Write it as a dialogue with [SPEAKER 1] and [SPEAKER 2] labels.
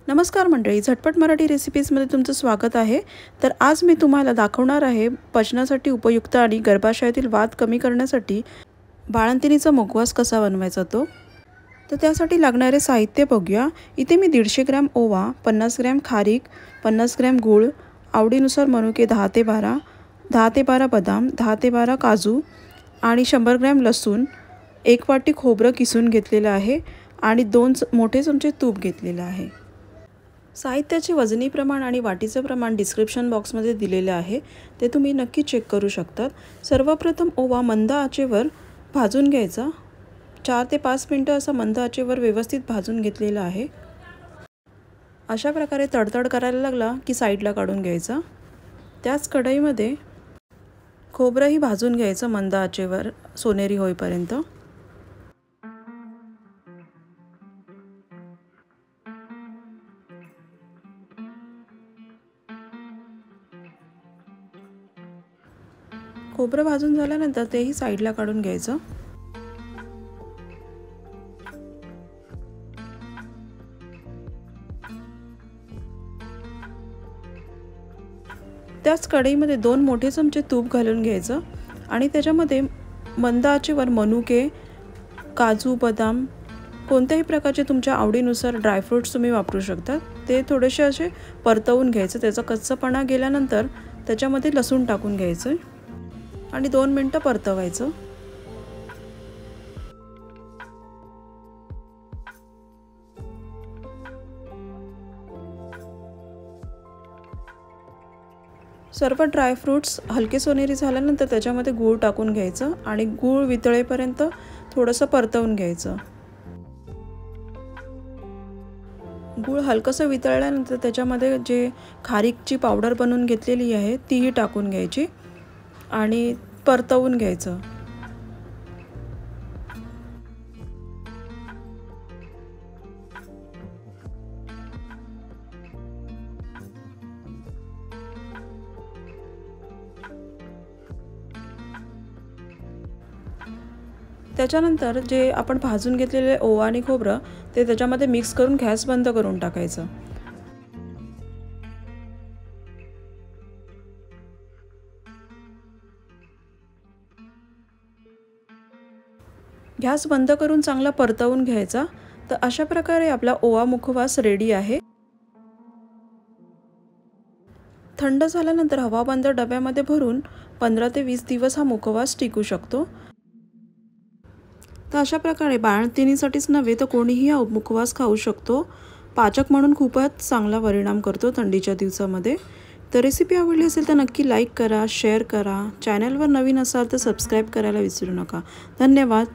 [SPEAKER 1] नमस्कार मंडळी, झटपट मराठी रेसिपीजमध्ये तुमचं स्वागत आहे। तर आज मी तुम्हाला दाखवणार आहे पचनासाठी उपयुक्त आणि गर्भाशयातील वात कमी करण्यासाठी बाळंतिणीचा मुखवास कसा बनवायचा तो। तर त्यासाठी लागणारे साहित्य बघूया। इथे मी 150 ग्रॅम ओवा, 50 ग्रॅम खारीक, 50 ग्रॅम गूळ, आवडीनुसार मनुके 10 ते 12 बदाम, 10 ते 12 काजू आणि 100 ग्रॅम लसूण, 1 वाटी खोबरं किसून घेतलेलं आहे आणि 2 मोठे चमचे तूप घेतलेलं आहे। साहित्याचे वजनी प्रमाण आणि वाटीचे प्रमाण डिस्क्रिप्शन बॉक्समध्ये दिलेले आहे, ते तुम्ही नक्की चेक करू शकतात। सर्वप्रथम ओवा मंद आचेवर भाजून घ्यायचा। 4 ते 5 मिनिटं असा मंद आचेवर व्यवस्थित भाजून घेतलेला आहे। अशा प्रकारे तडतड करायला लागला की साईडला काढून घ्यायचा। त्याच कढईमध्ये खोबरंही भाजून घ्यायचं मंद आचेवर सोनेरी होईपर्यंत। खोबरं भाजून झाल्यानंतर तेही साईडला काढून घ्यायचं। त्याच कढईमध्ये 2 मोठे चमचे तूप घालून घ्यायचं आणि त्याच्यामध्ये मंद आचेवर मनुके, काजू, बदाम कोणत्याही प्रकारचे तुमच्या आवडीनुसार ड्रायफ्रूट्स तुम्ही वापरू शकता, ते थोडेसे असे परतवून घ्यायचं। त्याचा कच्चापणा गेल्यानंतर त्याच्यामध्ये लसूण टाकून घ्यायचं आणि 2 मिनिटं परतवायचं। सर्व ड्रायफ्रूट्स हलके सोनेरी झाल्यानंतर त्याच्यामध्ये गूळ टाकून घ्यायचं आणि गूळ वितळेपर्यंत थोडंसं परतवून घ्यायचं। गूळ हलकंसं वितळल्यानंतर त्याच्यामध्ये जे खारीकची पावडर बनवून घेतलेली आहे तीही टाकून घ्यायची आणि परतवून घ्यायचं। त्याच्यानंतर जे आपण भाजून घेतलेले ओवा आणि खोबरं ते त्याच्यामध्ये मिक्स करून गॅस बंद करून टाकायचं। गॅस बंद करून चांगला परतवून घ्यायचा। तर अशा प्रकारे आपला ओवा मुखवास रेडी आहे। थंड झाल्यानंतर हवाबंद डब्यामध्ये भरून 15 ते 20 दिवस हा मुखवास टिकू शकतो। तर अशा प्रकारे बाळंतिणीसाठीच नव्हे तर कोणीही हा मुखवास खाऊ शकतो। पाचक म्हणून खूपच चांगला परिणाम करतो थंडीच्या दिवसामध्ये। तर रेसिपी आवडली असेल तर नक्की लाईक करा, शेअर करा। चॅनलवर नवीन असाल तर सबस्क्राईब करायला विसरू नका। धन्यवाद।